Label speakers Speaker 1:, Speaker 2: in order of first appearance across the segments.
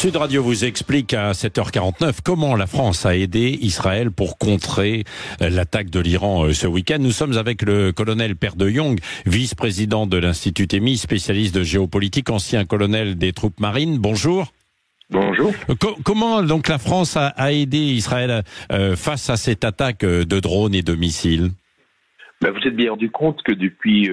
Speaker 1: Sud Radio vous explique à 7h49 comment la France a aidé Israël pour contrer l'attaque de l'Iran ce week-end. Nous sommes avec le colonel Per de Jong, vice-président de l'Institut EMI, spécialiste de géopolitique, ancien colonel des troupes marines. Bonjour.
Speaker 2: Bonjour.
Speaker 1: Comment donc la France a aidé Israël face à cette attaque de drones et de missiles?
Speaker 2: Vous êtes bien rendu compte que depuis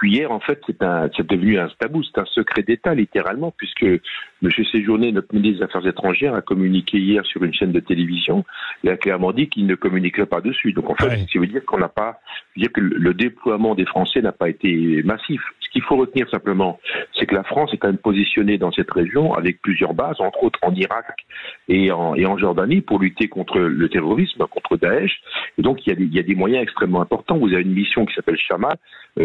Speaker 2: hier, en fait, c'est devenu un tabou, c'est un secret d'État, littéralement, puisque M. Séjourné, notre ministre des Affaires étrangères, a communiqué hier sur une chaîne de télévision. Il a clairement dit qu'il ne communiquerait pas dessus. Donc, en fait, ça veut dire que le déploiement des Français n'a pas été massif. Ce qu'il faut retenir simplement, c'est que la France est quand même positionnée dans cette région avec plusieurs bases, entre autres en Irak et en Jordanie, pour lutter contre le terrorisme, contre Daesh. Et donc, il y a des moyens extrêmement importants. Vous avez une mission qui s'appelle Shama,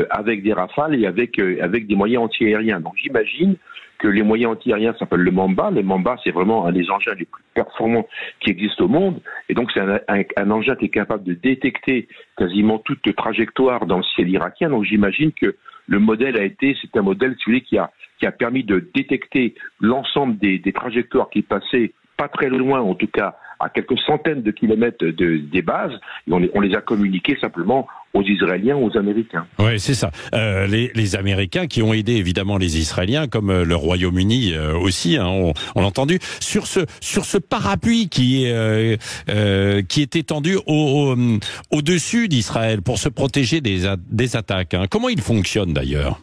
Speaker 2: avec des Rafales et avec des moyens antiaériens. Donc, j'imagine que les moyens antiaériens s'appellent le Mamba. Le Mamba, c'est vraiment un des engins les plus performants qui existent au monde. Et donc, c'est un engin qui est capable de détecter quasiment toute trajectoire dans le ciel irakien. Donc, j'imagine que le modèle c'est un modèle, si vous voulez, qui a permis de détecter l'ensemble des trajectoires qui passaient pas très loin, en tout cas, à quelques centaines de kilomètres des bases. Et on les a communiqués simplement aux Israéliens, aux Américains.
Speaker 1: Oui, c'est ça. Les Américains qui ont aidé évidemment les Israéliens, comme le Royaume-Uni aussi, hein, on l'a entendu, sur ce parapluie qui est étendu au-dessus d'Israël pour se protéger des attaques. Hein. Comment il fonctionne d'ailleurs?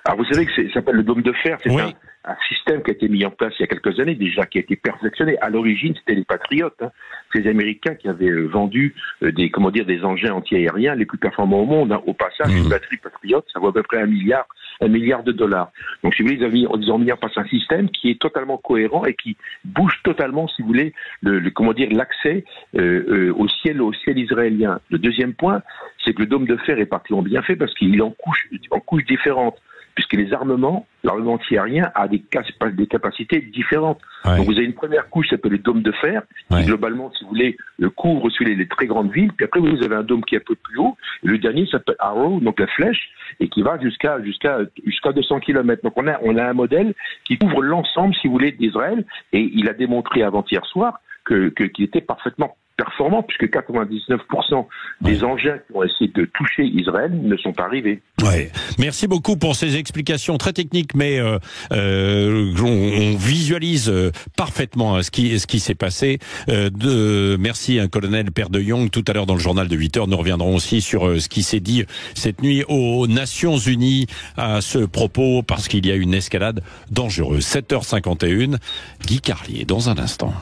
Speaker 2: Alors vous savez que ça s'appelle le dôme de fer, c'est un système qui a été mis en place il y a quelques années déjà, qui a été perfectionné. À l'origine, c'était les Patriotes, hein, ces Américains qui avaient vendu des engins antiaériens les plus performants au monde. Hein. Au passage, une batterie Patriote, ça vaut à peu près $1 milliard. Donc, si vous voulez, ils ont mis en place un système qui est totalement cohérent et qui bouge totalement, si vous voulez, l'accès au ciel israélien. Le deuxième point, c'est que le dôme de fer est particulièrement bien fait parce qu'il est en couches différentes, puisque l'armement antiaérien a des capacités différentes. Ouais. Donc vous avez une première couche qui s'appelle le dôme de fer, qui globalement, si vous voulez, couvre les très grandes villes, puis après vous avez un dôme qui est un peu plus haut, et le dernier s'appelle Arrow, donc la flèche, et qui va jusqu'à 200 km. Donc on a un modèle qui couvre l'ensemble, si vous voulez, d'Israël, et il a démontré avant-hier soir qu'il était parfaitement performant, puisque 99% des engins qui ont essayé de toucher Israël ne sont pas arrivés.
Speaker 1: Ouais. Merci beaucoup pour ces explications très techniques, mais on visualise parfaitement ce qui s'est passé. Merci, colonel Per de Jong. Tout à l'heure dans le journal de 8h, nous reviendrons aussi sur ce qui s'est dit cette nuit aux Nations Unies à ce propos, parce qu'il y a une escalade dangereuse. 7h51, Guy Carlier, dans un instant.